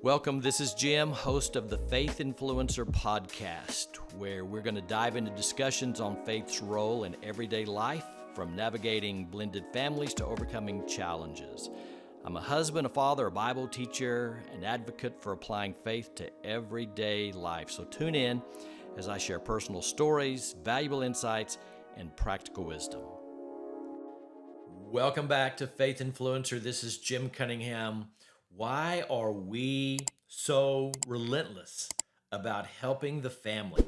Welcome, this is Jim, host of the Faith Influencer podcast, where we're going to dive into discussions on faith's role in everyday life, from navigating blended families to overcoming challenges. I'm a husband, a father, a Bible teacher, an advocate for applying faith to everyday life. So tune in as I share personal stories, valuable insights, and practical wisdom. Welcome back to Faith Influencer. This is Jim Cunningham. Why are we so relentless about helping the family,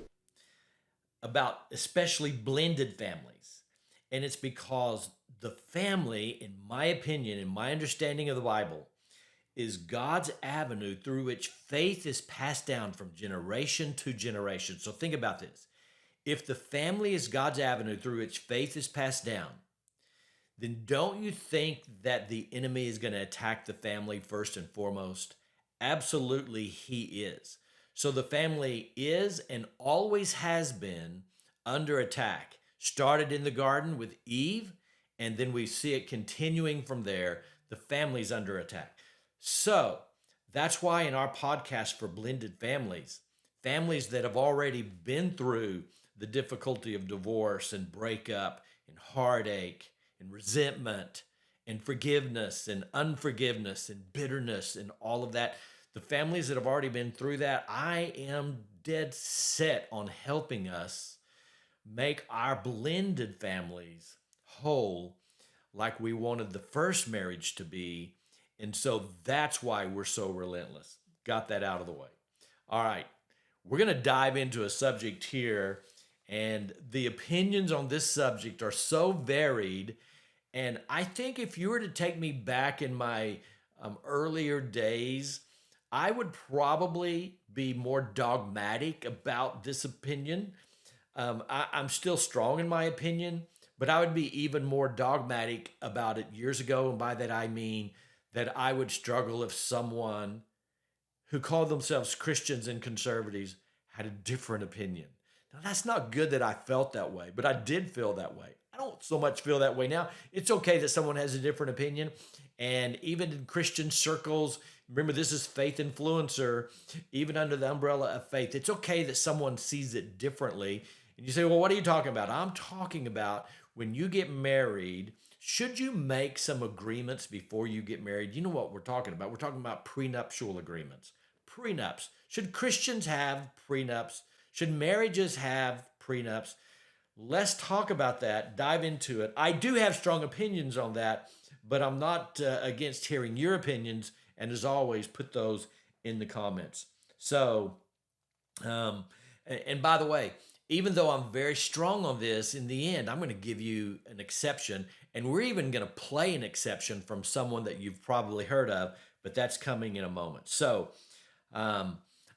about especially blended families? And it's because the family, in my opinion, in my understanding of the Bible, is God's avenue through which faith is passed down from generation to generation. So think about this. If the family is God's avenue through which faith is passed down, then don't you think that the enemy is going to attack the family first and foremost? Absolutely, he is. So the family is and always has been under attack. Started in the garden with Eve, and then we see it continuing from there. The family's under attack. So that's why in our podcast for blended families, families that have already been through the difficulty of divorce and breakup and heartache and resentment and forgiveness and unforgiveness and bitterness and all of that, the families that have already been through that, I am dead set on helping us make our blended families whole like we wanted the first marriage to be. And so that's why we're so relentless. Got that out of the way. All right, we're going to dive into a subject here, and the opinions on this subject are so varied. And I think if you were to take me back in my earlier days, I would probably be more dogmatic about this opinion. I'm still strong in my opinion, but I would be even more dogmatic about it years ago. And by that, I mean that I would struggle if someone who called themselves Christians and conservatives had a different opinion. Now, that's not good that I felt that way, but I did feel that way. I don't so much feel that way now. It's okay that someone has a different opinion. And even in Christian circles, remember, this is Faith Influencer, even under the umbrella of faith, it's okay that someone sees it differently. And you say, well, what are you talking about? I'm talking about when you get married, should you make some agreements before you get married? You know what we're talking about? We're talking about prenuptial agreements. Prenups. Should Christians have prenups? Should marriages have prenups? Let's talk about that, dive into it. I do have strong opinions on that, but I'm not against hearing your opinions. And as always, put those in the comments. So, and by the way, even though I'm very strong on this, in the end, I'm going to give you an exception. And we're even going to play an exception from someone that you've probably heard of, but that's coming in a moment. So,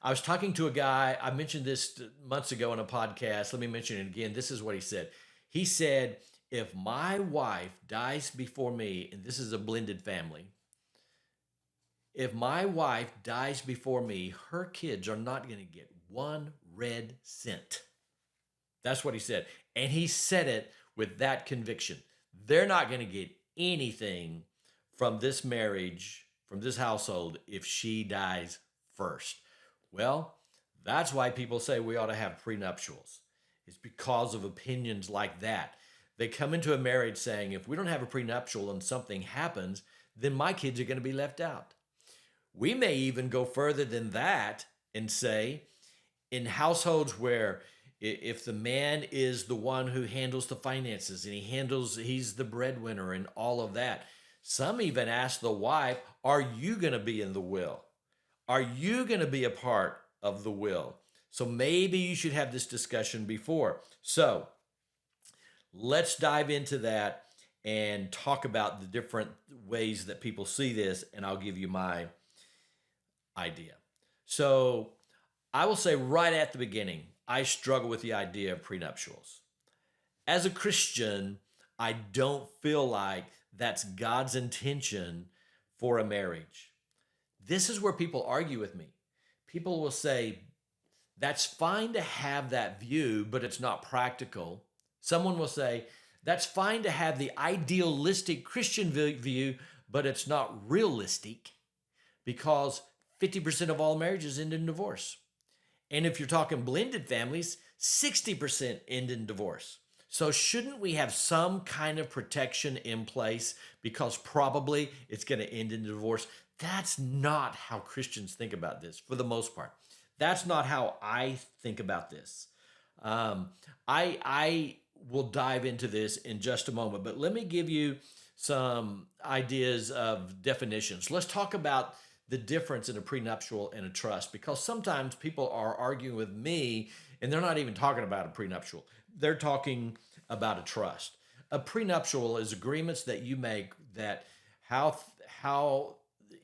I was talking to a guy, I mentioned this months ago on a podcast. Let me mention it again. This is what he said. He said, if my wife dies before me, and this is a blended family, if my wife dies before me, her kids are not going to get one red cent. That's what he said. And he said it with that conviction. They're not going to get anything from this marriage, from this household, if she dies first. Well, that's why people say we ought to have prenuptials. It's because of opinions like that. They come into a marriage saying, if we don't have a prenuptial and something happens, then my kids are going to be left out. We may even go further than that and say, in households where if the man is the one who handles the finances and he's the breadwinner and all of that, some even ask the wife, are you going to be in the will? Are you going to be a part of the will? So maybe you should have this discussion before. So let's dive into that and talk about the different ways that people see this, and I'll give you my idea. So I will say right at the beginning, I struggle with the idea of prenuptials. As a Christian, I don't feel like that's God's intention for a marriage. This is where people argue with me. People will say, that's fine to have that view, but it's not practical. Someone will say, that's fine to have the idealistic Christian view, but it's not realistic, because 50% of all marriages end in divorce. And if you're talking blended families, 60% end in divorce. So shouldn't we have some kind of protection in place because probably it's going to end in divorce? That's not how Christians think about this for the most part. That's not how I think about this. I will dive into this in just a moment, but let me give you some ideas of definitions. Let's talk about the difference in a prenuptial and a trust, because sometimes people are arguing with me and they're not even talking about a prenuptial. They're talking about a trust. A prenuptial is agreements that you make that how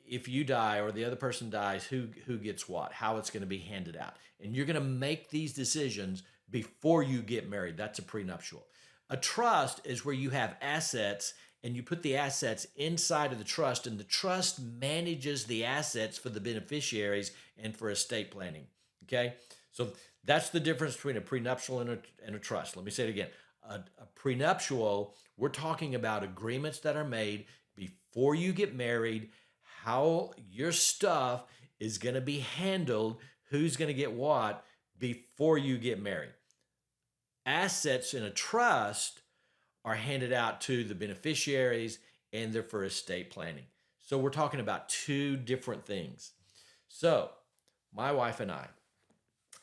if you die or the other person dies, who gets what, how it's going to be handed out. And you're going to make these decisions before you get married. That's a prenuptial. A trust is where you have assets and you put the assets inside of the trust, and the trust manages the assets for the beneficiaries and for estate planning. Okay? So that's the difference between a prenuptial and a trust. Let me say it again. A prenuptial, we're talking about agreements that are made before you get married, how your stuff is going to be handled, who's going to get what before you get married. Assets in a trust are handed out to the beneficiaries and they're for estate planning. So we're talking about two different things. So my wife and I,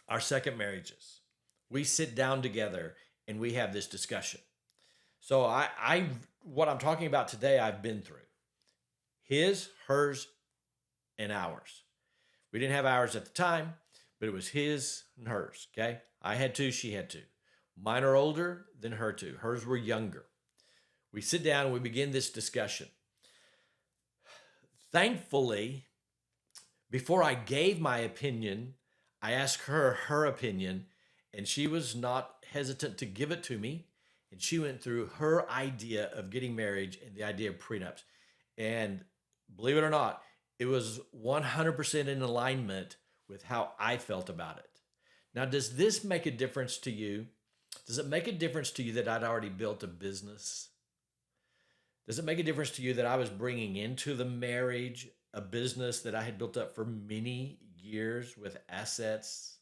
our second marriages, we sit down together and we have this discussion. So what I'm talking about today, I've been through. His, hers, and ours. We didn't have ours at the time, but it was his and hers, okay? I had two, she had two. Mine are older than her two. Hers were younger. We sit down and we begin this discussion. Thankfully, before I gave my opinion, I asked her her opinion, and she was not hesitant to give it to me. And she went through her idea of getting married and the idea of prenups. And believe it or not, it was 100% in alignment with how I felt about it. Now, does this make a difference to you? Does it make a difference to you that I'd already built a business? Does it make a difference to you that I was bringing into the marriage a business that I had built up for many years with assets?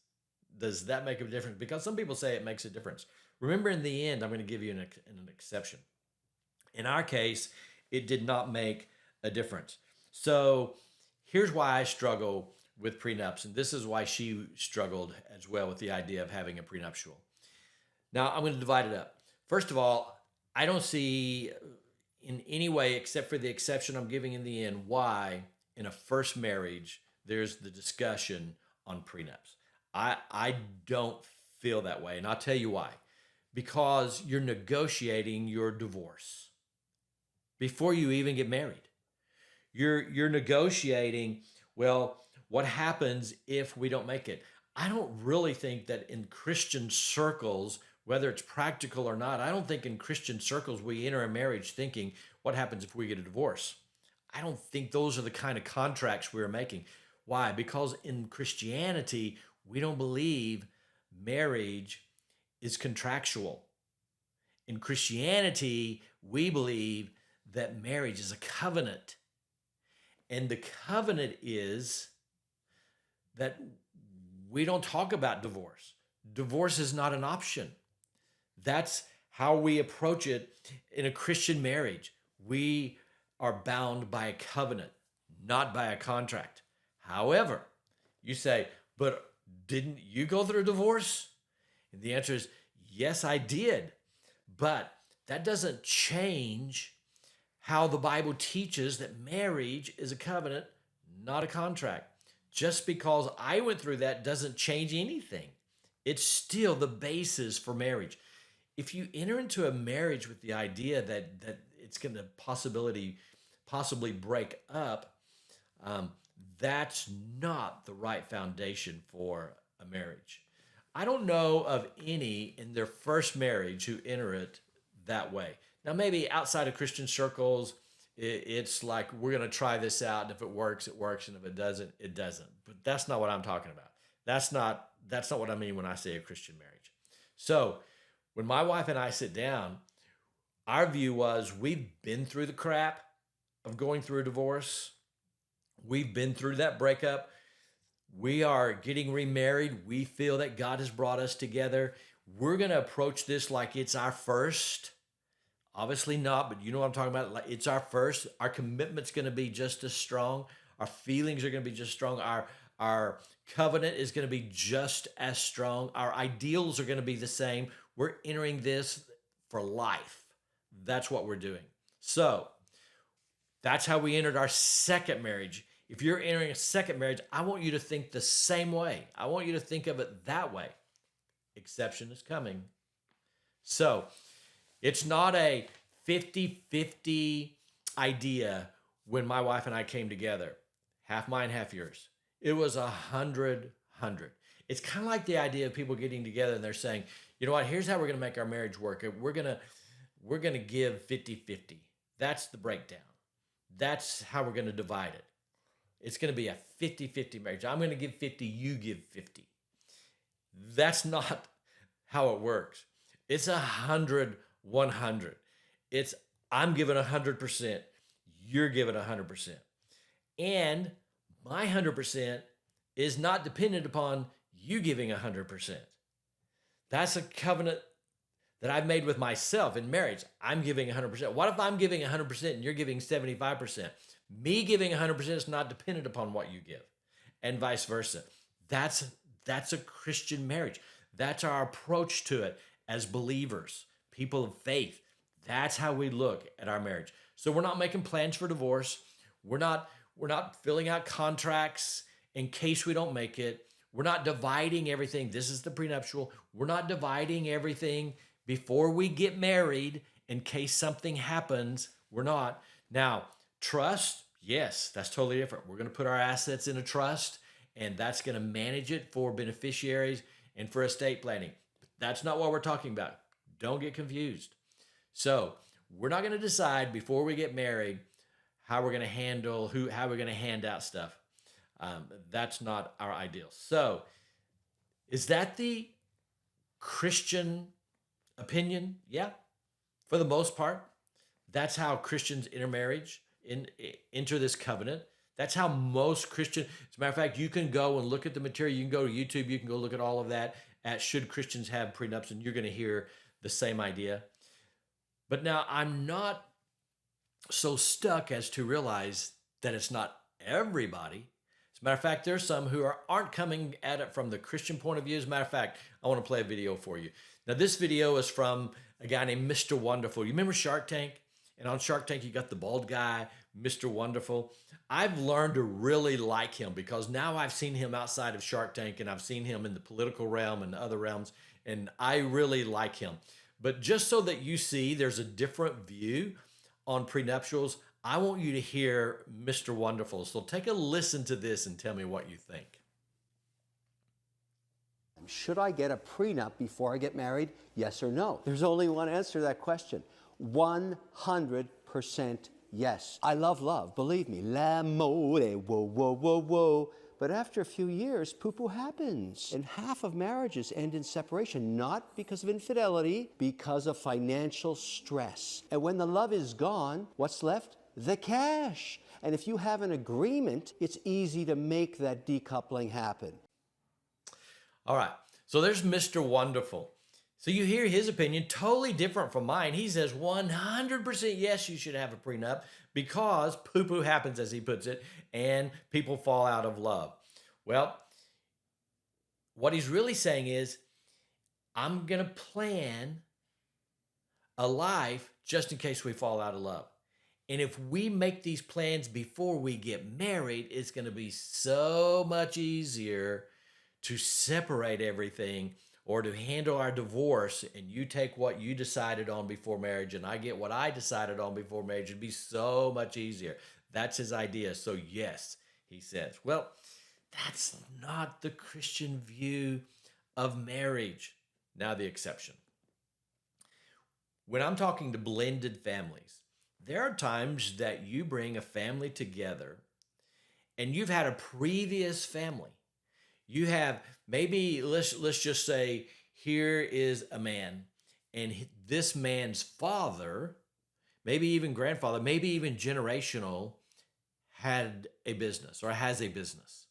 Does that make a difference? Because some people say it makes a difference. Remember, in the end, I'm going to give you an exception. In our case, it did not make a difference. So here's why I struggle with prenups, and this is why she struggled as well with the idea of having a prenuptial. Now, I'm going to divide it up. First of all, I don't see in any way, except for the exception I'm giving in the end, why in a first marriage there's the discussion on prenups. I don't feel that way, and I'll tell you why. Because you're negotiating your divorce before you even get married. You're negotiating, well, what happens if we don't make it? I don't really think that in Christian circles, whether it's practical or not, I don't think in Christian circles we enter a marriage thinking, what happens if we get a divorce? I don't think those are the kind of contracts we're making. Why? Because in Christianity, we don't believe marriage is contractual. In Christianity, we believe that marriage is a covenant. And the covenant is that we don't talk about divorce. Divorce is not an option. That's how we approach it in a Christian marriage. We are bound by a covenant, not by a contract. However, you say, but didn't you go through a divorce? And the answer is, yes, I did. But that doesn't change how the Bible teaches that marriage is a covenant, not a contract. Just because I went through that doesn't change anything. It's still the basis for marriage. If you enter into a marriage with the idea that it's going to possibly break up, that's not the right foundation for a marriage. I don't know of any in their first marriage who enter it that way. Now, maybe outside of Christian circles, it's like, we're going to try this out, and if it works, it works, and if it doesn't, it doesn't. But that's not what I'm talking about. That's not what I mean when I say a Christian marriage. So when my wife and I sit down, our view was, we've been through the crap of going through a divorce. We've been through that breakup. We are getting remarried. We feel that God has brought us together. We're going to approach this like it's our first. Obviously not, but you know what I'm talking about. Like it's our first. Our commitment's going to be just as strong. Our feelings are going to be just strong. Our covenant is going to be just as strong. Our ideals are going to be the same. We're entering this for life. That's what we're doing. So that's how we entered our second marriage. If you're entering a second marriage, I want you to think the same way. I want you to think of it that way. Exception is coming. So it's not a 50-50 idea when my wife and I came together. Half mine, half yours. It was 100-100. It's kind of like the idea of people getting together and they're saying, you know what, here's how we're going to make our marriage work. We're going to give 50-50. That's the breakdown. That's how we're going to divide it. It's going to be a 50-50 marriage. I'm going to give 50, you give 50. That's not how it works. It's 100-100. It's I'm giving 100%, you're giving 100%. And my 100% is not dependent upon you giving 100%. That's a covenant that I've made with myself in marriage. I'm giving 100%. What if I'm giving 100% and you're giving 75%? Me giving 100% is not dependent upon what you give, and vice versa. That's a Christian marriage. That's our approach to it as believers, people of faith. That's how we look at our marriage. So we're not making plans for divorce. We're not filling out contracts in case we don't make it. We're not dividing everything. This is the prenuptial. We're not dividing everything before we get married in case something happens. We're not. Now, trust, yes, that's totally different. We're going to put our assets in a trust, and that's going to manage it for beneficiaries and for estate planning. But that's not what we're talking about. Don't get confused. So we're not going to decide before we get married how we're going to handle how we're going to hand out stuff. That's not our ideal. So is that the Christian opinion? Yeah, for the most part. That's how Christians enter this covenant. That's how most Christians, as a matter of fact, you can go and look at the material. You can go to YouTube. You can go look at all of that at Should Christians Have Prenups, and you're going to hear the same idea. But now I'm not so stuck as to realize that it's not everybody. As a matter of fact, there's some who aren't coming at it from the Christian point of view. As a matter of fact, I want to play a video for you. Now, this video is from a guy named Mr. Wonderful. You remember Shark Tank? And on Shark Tank, you got the bald guy, Mr. Wonderful. I've learned to really like him because now I've seen him outside of Shark Tank and I've seen him in the political realm and other realms, and I really like him. But just so that you see there's a different view on prenuptials, I want you to hear Mr. Wonderful. So take a listen to this and tell me what you think. Should I get a prenup before I get married? Yes or no? There's only one answer to that question. 100% yes. I love love, believe me. L'amore, whoa, whoa, whoa, whoa. But after a few years, poo-poo happens. And half of marriages end in separation, not because of infidelity, because of financial stress. And when the love is gone, what's left? The cash. And if you have an agreement, it's easy to make that decoupling happen. All right, so there's Mr. Wonderful. So you hear his opinion, totally different from mine. He says 100% yes, you should have a prenup because poo-poo happens, as he puts it, and people fall out of love. Well, what he's really saying is, I'm going to plan a life just in case we fall out of love. And if we make these plans before we get married, it's going to be so much easier to separate everything or to handle our divorce, and you take what you decided on before marriage and I get what I decided on before marriage. It'd be so much easier. That's his idea. So yes, he says. Well, that's not the Christian view of marriage. Now the exception. When I'm talking to blended families, there are times that you bring a family together and you've had a previous family. You have maybe, let's just say, here is a man, and this man's father, maybe even grandfather, maybe even generational, had a business or has a business.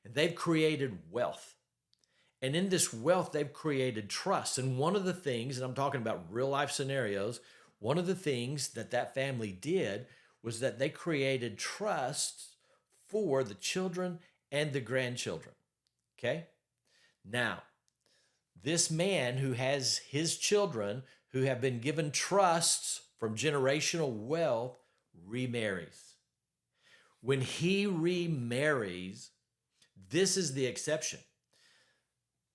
and they've created wealth. And in this wealth, they've created trust. And one of the things, and I'm talking about real life scenarios, one of the things that that family did was that they created trust for the children and the grandchildren. Okay? Now, this man who has his children who have been given trusts from generational wealth remarries. When he remarries, this is the exception.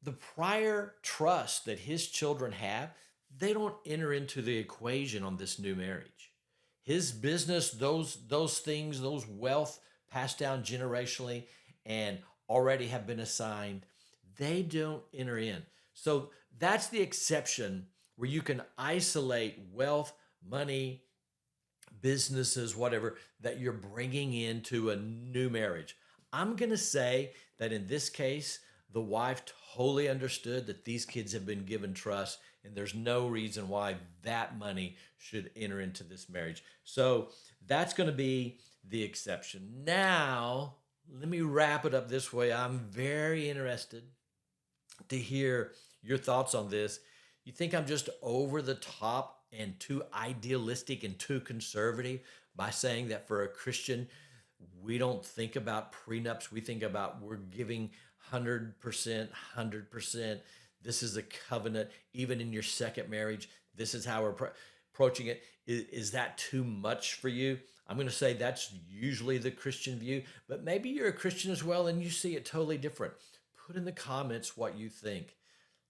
The prior trust that his children have, they don't enter into the equation on this new marriage. His business, those things, those wealth passed down generationally and already have been assigned, they don't enter in. So that's the exception where you can isolate wealth, money, businesses, whatever, that you're bringing into a new marriage. I'm going to say that in this case, the wife totally understood that these kids have been given trust, and there's no reason why that money should enter into this marriage. So that's going to be the exception. Now, let me wrap it up this way. I'm very interested to hear your thoughts on this. You think I'm just over the top and too idealistic and too conservative by saying that for a Christian, we don't think about prenups. We think about we're giving 100%, 100%. This is a covenant. Even in your second marriage, this is how we're approaching it. Is that too much for you? I'm going to say that's usually the Christian view, but maybe you're a Christian as well and you see it totally different. Put in the comments what you think.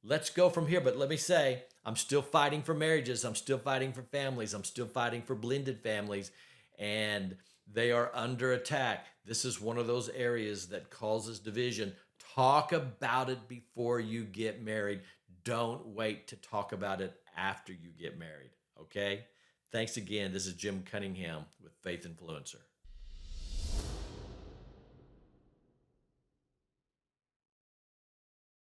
Let's go from here. But let me say, I'm still fighting for marriages. I'm still fighting for families. I'm still fighting for blended families. And they are under attack. This is one of those areas that causes division. Talk about it before you get married. Don't wait to talk about it after you get married. Okay? Thanks again. This is Jim Cunningham with Faith Influencer.